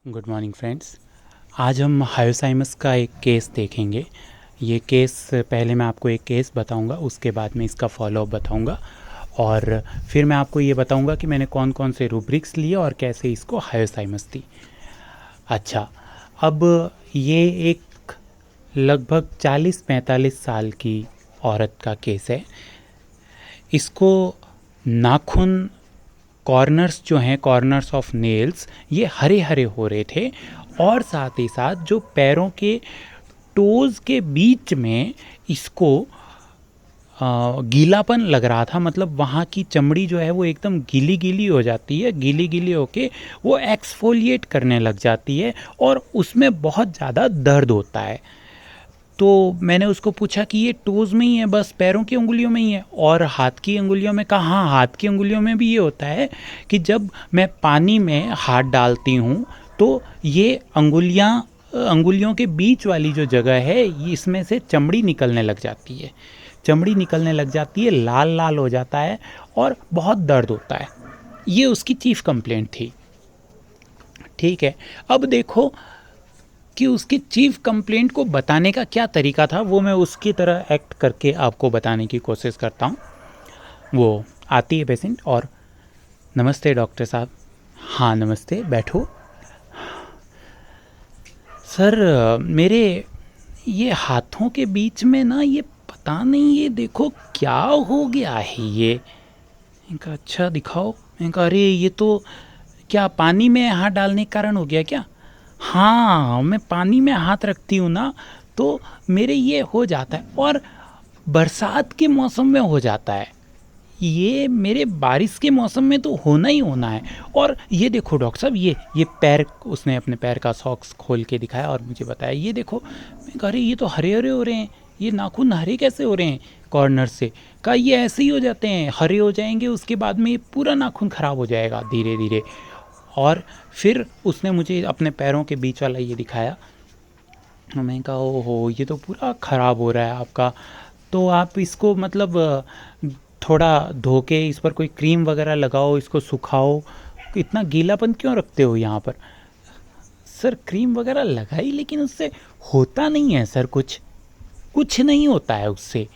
Good morning friends. आज हम hyoscyamus का एक केस देखेंगे। ये केस पहले मैं आपको एक केस बताऊंगा, उसके बाद में इसका फॉलोअप बताऊंगा और फिर मैं आपको ये बताऊंगा कि मैंने कौन कौन से रूब्रिक्स लिए और कैसे इसको हायोसाइमस थी। अच्छा, अब ये एक लगभग 40-45 साल की औरत का केस है। इसको नाखून कॉर्नर्स जो हैं, कॉर्नर्स ऑफ नेल्स, ये हरे हरे हो रहे थे और साथ ही साथ जो पैरों के टोज़ के बीच में इसको गीलापन लग रहा था। मतलब वहाँ की चमड़ी जो है वो एकदम गीली गीली हो जाती है, गीली गीली होके वो एक्सफोलिएट करने लग जाती है और उसमें बहुत ज़्यादा दर्द होता है। तो मैंने उसको पूछा कि ये टोज़ में ही है, बस पैरों की उंगलियों में ही है? और हाथ की उंगलियों में? कहा हाँ, हाथ की उंगलियों में भी ये होता है कि जब मैं पानी में हाथ डालती हूँ तो ये अंगुलियों के बीच वाली जो जगह है, इसमें से चमड़ी निकलने लग जाती है। चमड़ी निकलने लग जाती है, लाल लाल हो जाता है और बहुत दर्द होता है। ये उसकी चीफ कंप्लेंट थी। ठीक है, अब देखो कि उसकी चीफ कंप्लेंट को बताने का क्या तरीका था, वो मैं उसकी तरह एक्ट करके आपको बताने की कोशिश करता हूँ। वो आती है पेशेंट और नमस्ते डॉक्टर साहब। हाँ नमस्ते, बैठो। सर मेरे ये हाथों के बीच में ना, ये पता नहीं, ये देखो क्या हो गया है ये। इनका अच्छा दिखाओ। इनका अरे ये तो क्या पानी में हाथ डालने के कारण हो गया क्या? हाँ, मैं पानी में हाथ रखती हूँ ना तो मेरे ये हो जाता है, और बरसात के मौसम में हो जाता है। ये मेरे बारिश के मौसम में तो होना ही होना है। और ये देखो डॉक्टर साहब, ये पैर, उसने अपने पैर का सॉक्स खोल के दिखाया और मुझे बताया, ये देखो। मैं कह रही ये तो हरे हरे हो रहे हैं, ये नाखून हरे कैसे हो रहे हैं कॉर्नर से? कहा ये ऐसे ही हो जाते हैं, हरे हो जाएंगे, उसके बाद में ये पूरा नाखून ख़राब हो जाएगा धीरे धीरे। और फिर उसने मुझे अपने पैरों के बीच वाला ये दिखाया। मैंने कहा ओहो, ये तो पूरा ख़राब हो रहा है आपका। तो आप इसको मतलब थोड़ा धो के इस पर कोई क्रीम वगैरह लगाओ, इसको सुखाओ। इतना गीलापन क्यों रखते हो यहाँ पर? सर क्रीम वगैरह लगाई, लेकिन उससे होता नहीं है सर, कुछ नहीं होता है उससे।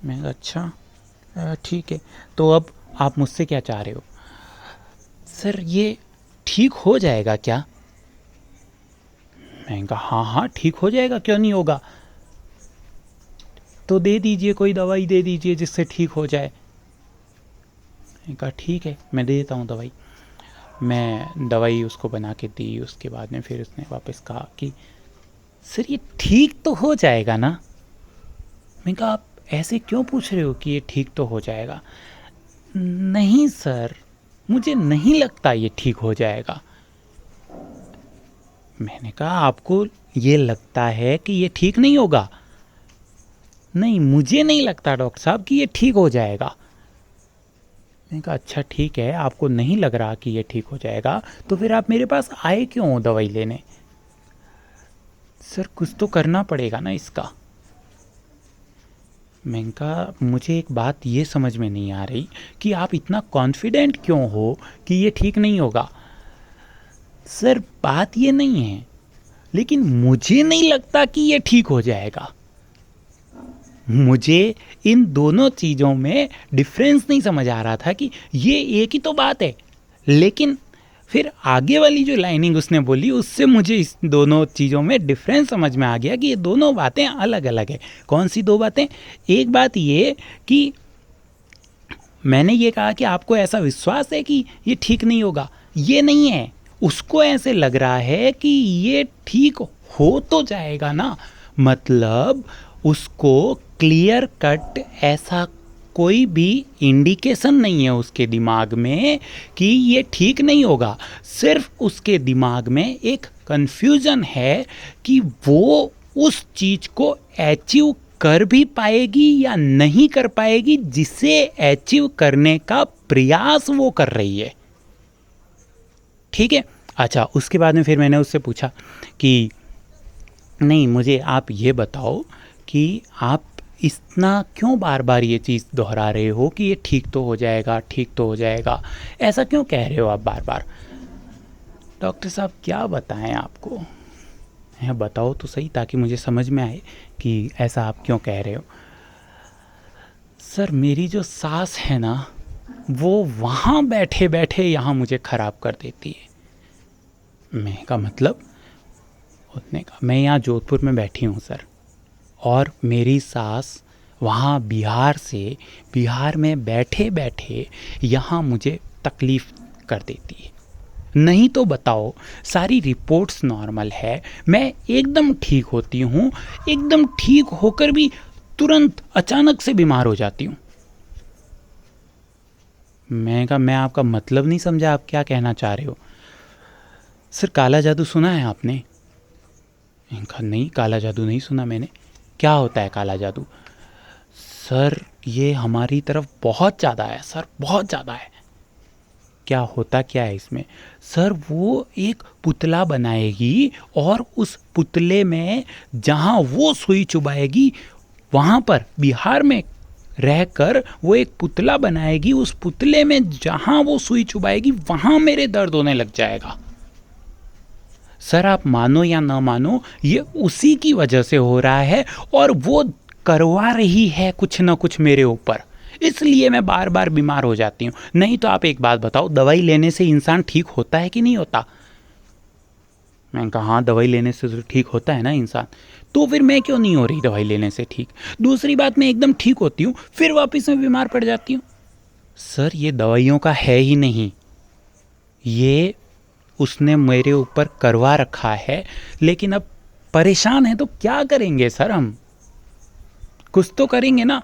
मैं कहा अच्छा ठीक है, तो अब आप मुझसे क्या चाह रहे हो? सर ये ठीक हो जाएगा क्या? मैंने कहा हाँ हाँ ठीक हो जाएगा, क्यों नहीं होगा। तो दे दीजिए, कोई दवाई दे दीजिए जिससे ठीक हो जाए। मैंने कहा ठीक है, मैं दे देता हूँ दवाई। मैं दवाई उसको बना के दी। उसके बाद में फिर उसने वापस कहा कि सर ये ठीक तो हो जाएगा ना? मैंने कहा आप ऐसे क्यों पूछ रहे हो कि ये ठीक तो हो जाएगा? नहीं सर, मुझे नहीं लगता ये ठीक हो जाएगा। मैंने कहा आपको ये लगता है कि ये ठीक नहीं होगा? नहीं, मुझे नहीं लगता डॉक्टर साहब कि ये ठीक हो जाएगा। मैंने कहा अच्छा ठीक है, आपको नहीं लग रहा कि ये ठीक हो जाएगा, तो फिर आप मेरे पास आए क्यों हो दवाई लेने? सर कुछ तो करना पड़ेगा ना इसका। मैंने कहा मुझे एक बात ये समझ में नहीं आ रही कि आप इतना कॉन्फिडेंट क्यों हो कि ये ठीक नहीं होगा। सर बात ये नहीं है, लेकिन मुझे नहीं लगता कि ये ठीक हो जाएगा। मुझे इन दोनों चीज़ों में डिफरेंस नहीं समझ आ रहा था कि ये एक ही तो बात है। लेकिन फिर आगे वाली जो लाइनिंग उसने बोली, उससे मुझे इस दोनों चीज़ों में डिफरेंस समझ में आ गया कि ये दोनों बातें अलग अलग है। कौन सी दो बातें? एक बात ये कि मैंने ये कहा कि आपको ऐसा विश्वास है कि ये ठीक नहीं होगा, ये नहीं है। उसको ऐसे लग रहा है कि ये ठीक हो तो जाएगा ना। मतलब उसको क्लियर कट ऐसा कोई भी इंडिकेशन नहीं है उसके दिमाग में कि ये ठीक नहीं होगा। सिर्फ उसके दिमाग में एक कन्फ्यूजन है कि वो उस चीज़ को अचीव कर भी पाएगी या नहीं कर पाएगी, जिसे अचीव करने का प्रयास वो कर रही है। ठीक है। अच्छा, उसके बाद में फिर मैंने उससे पूछा कि नहीं, मुझे आप ये बताओ कि आप इतना क्यों बार बार ये चीज़ दोहरा रहे हो कि ये ठीक तो हो जाएगा, ठीक तो हो जाएगा, ऐसा क्यों कह रहे हो आप बार बार? डॉक्टर साहब क्या बताएं आपको, बताओ तो सही ताकि मुझे समझ में आए कि ऐसा आप क्यों कह रहे हो। सर मेरी जो सांस है ना वो वहाँ बैठे बैठे यहाँ मुझे ख़राब कर देती है। मैं का मतलब उतने का, मैं यहाँ जोधपुर में बैठी हूँ सर, और मेरी सांस वहाँ बिहार में बैठे बैठे यहाँ मुझे तकलीफ़ कर देती है। नहीं तो बताओ, सारी रिपोर्ट्स नॉर्मल है, मैं एकदम ठीक होती हूँ, एकदम ठीक होकर भी तुरंत अचानक से बीमार हो जाती हूँ। मैं आपका मतलब नहीं समझा, आप क्या कहना चाह रहे हो। सर काला जादू सुना है आपने? इनका नहीं, काला जादू नहीं सुना मैंने। क्या होता है काला जादू? सर ये हमारी तरफ बहुत ज़्यादा है सर, बहुत ज़्यादा है। क्या होता क्या है इसमें? सर वो एक पुतला बनाएगी और उस पुतले में जहाँ वो सुई चुभाएगी वहाँ पर बिहार में रहकर वो एक पुतला बनाएगी, उस पुतले में जहाँ वो सुई चुभाएगी वहाँ मेरे दर्द होने लग जाएगा। सर आप मानो या ना मानो, ये उसी की वजह से हो रहा है और वो करवा रही है कुछ ना कुछ मेरे ऊपर, इसलिए मैं बार बार बीमार हो जाती हूँ। नहीं तो आप एक बात बताओ, दवाई लेने से इंसान ठीक होता है कि नहीं होता? मैंने कहा हाँ, दवाई लेने से तो ठीक होता है ना इंसान, तो फिर मैं क्यों नहीं हो रही दवाई लेने से ठीक? दूसरी बात, मैं एकदम ठीक होती हूँ फिर वापस में बीमार पड़ जाती हूँ। सर ये दवाइयों का है ही नहीं, ये उसने मेरे ऊपर करवा रखा है, लेकिन अब परेशान है तो क्या करेंगे सर, हम कुछ तो करेंगे ना,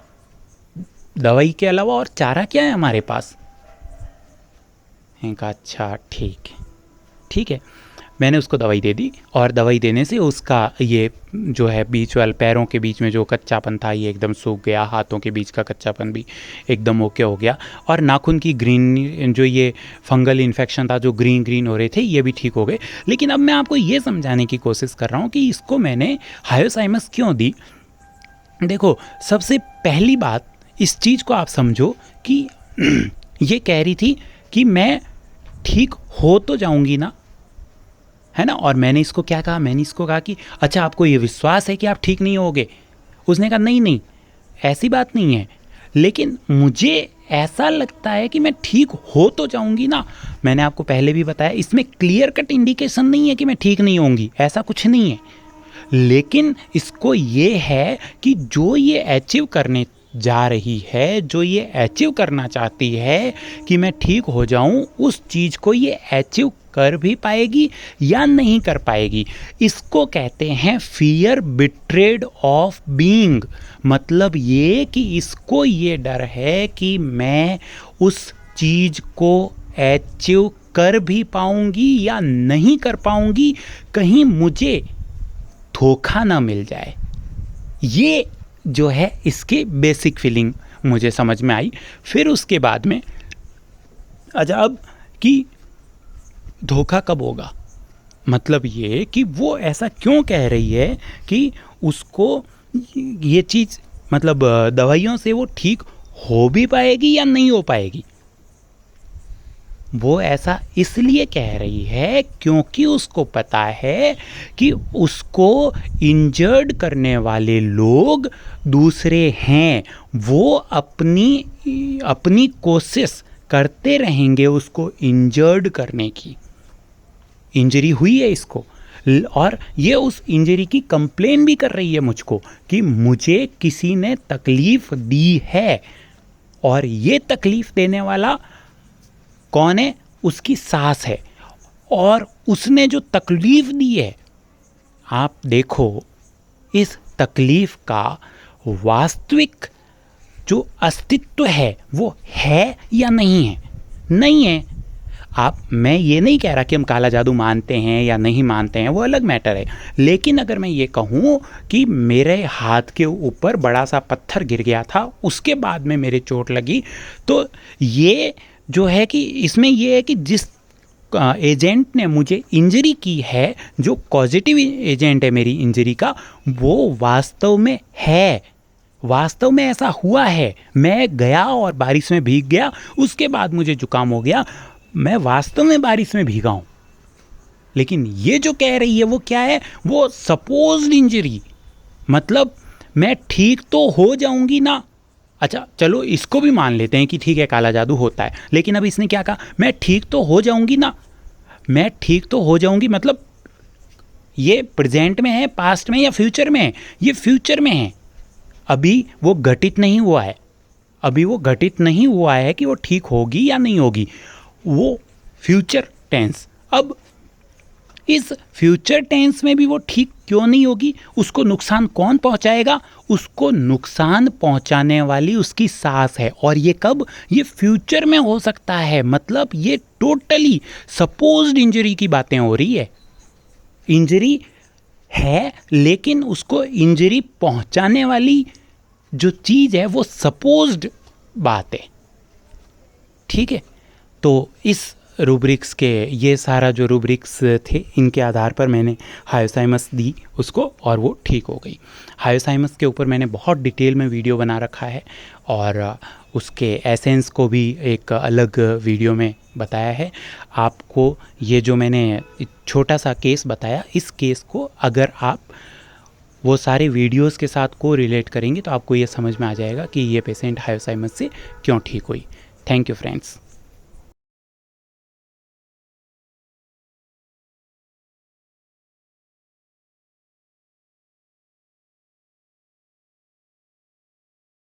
दवाई के अलावा और चारा क्या है हमारे पास? कहा अच्छा ठीक है। मैंने उसको दवाई दे दी और दवाई देने से उसका ये जो है बीच वाले पैरों के बीच में जो कच्चापन था ये एकदम सूख गया, हाथों के बीच का कच्चापन भी एकदम ओके हो गया, और नाखून की ग्रीन जो ये फंगल इन्फेक्शन था जो ग्रीन हो रहे थे ये भी ठीक हो गए। लेकिन अब मैं आपको ये समझाने की कोशिश कर रहा हूँ कि इसको मैंने हायोसाइमस क्यों दी। देखो सबसे पहली बात, इस चीज़ को आप समझो कि ये कह रही थी कि मैं ठीक हो तो जाऊंगी ना, है ना, और मैंने इसको क्या कहा, मैंने इसको कहा कि अच्छा आपको ये विश्वास है कि आप ठीक नहीं होगे? उसने कहा नहीं ऐसी बात नहीं है, लेकिन मुझे ऐसा लगता है कि मैं ठीक हो तो जाऊंगी ना। मैंने आपको पहले भी बताया इसमें क्लियर कट इंडिकेशन नहीं है कि मैं ठीक नहीं होंगी, ऐसा कुछ नहीं है, लेकिन इसको ये है कि जो ये अचीव करने जा रही है, जो ये अचीव करना चाहती है कि मैं ठीक हो जाऊं, उस चीज़ को ये अचीव कर भी पाएगी या नहीं कर पाएगी। इसको कहते हैं फियर बिट्रेड ऑफ बीइंग। मतलब ये कि इसको ये डर है कि मैं उस चीज़ को अचीव कर भी पाऊंगी या नहीं कर पाऊंगी, कहीं मुझे धोखा ना मिल जाए। ये जो है इसके बेसिक फीलिंग मुझे समझ में आई। फिर उसके बाद में अजब कि धोखा कब होगा, मतलब ये कि वो ऐसा क्यों कह रही है कि उसको ये चीज़, मतलब दवाइयों से वो ठीक हो भी पाएगी या नहीं हो पाएगी। वो ऐसा इसलिए कह रही है क्योंकि उसको पता है कि उसको इंजर्ड करने वाले लोग दूसरे हैं, वो अपनी कोशिश करते रहेंगे उसको इंजर्ड करने की। इंजरी हुई है इसको और ये उस इंजरी की कंप्लेन भी कर रही है मुझको कि मुझे किसी ने तकलीफ़ दी है, और ये तकलीफ़ देने वाला कौन है? उसकी सास है, और उसने जो तकलीफ़ दी है, आप देखो इस तकलीफ़ का वास्तविक जो अस्तित्व है वो है या नहीं है? नहीं है। मैं ये नहीं कह रहा कि हम काला जादू मानते हैं या नहीं मानते हैं, वो अलग मैटर है, लेकिन अगर मैं ये कहूँ कि मेरे हाथ के ऊपर बड़ा सा पत्थर गिर गया था, उसके बाद में मेरे चोट लगी, तो ये जो है कि इसमें ये है कि जिस एजेंट ने मुझे इंजरी की है, जो पॉजिटिव एजेंट है मेरी इंजरी का, वो वास्तव में है, वास्तव में ऐसा हुआ है। मैं गया और बारिश में भीग गया, उसके बाद मुझे जुकाम हो गया, मैं वास्तव में बारिश में भीगा हूँ। लेकिन ये जो कह रही है वो क्या है, वो सपोज्ड इंजरी, मतलब मैं ठीक तो हो जाऊंगी ना। अच्छा चलो इसको भी मान लेते हैं कि ठीक है काला जादू होता है, लेकिन अब इसने क्या कहा, मैं ठीक तो हो जाऊंगी ना। मैं ठीक तो हो जाऊंगी मतलब ये प्रेजेंट में है, पास्ट में या फ्यूचर में है? ये फ्यूचर में है, अभी वो घटित नहीं हुआ है। अभी वो घटित नहीं हुआ है कि वो ठीक होगी या नहीं होगी, वो फ्यूचर टेंस। अब इस फ्यूचर टेंस में भी वो ठीक क्यों नहीं होगी, उसको नुकसान कौन पहुंचाएगा? उसको नुकसान पहुंचाने वाली उसकी सास है, और ये कब? ये फ्यूचर में हो सकता है, मतलब ये टोटली सपोज्ड इंजरी की बातें हो रही है। इंजरी है लेकिन उसको इंजरी पहुंचाने वाली जो चीज़ है वो सपोज्ड बात है, ठीक है। तो इस रूब्रिक्स के, ये सारा जो रूब्रिक्स थे इनके आधार पर मैंने हायोसाइमस दी उसको, और वो ठीक हो गई। हायोसाइमस के ऊपर मैंने बहुत डिटेल में वीडियो बना रखा है, और उसके एसेंस को भी एक अलग वीडियो में बताया है। आपको ये जो मैंने छोटा सा केस बताया, इस केस को अगर आप वो सारे वीडियोस के साथ को रिलेट करेंगे तो आपको ये समझ में आ जाएगा कि ये पेशेंट हायोसाइमस से क्यों ठीक हुई। Thank you friends.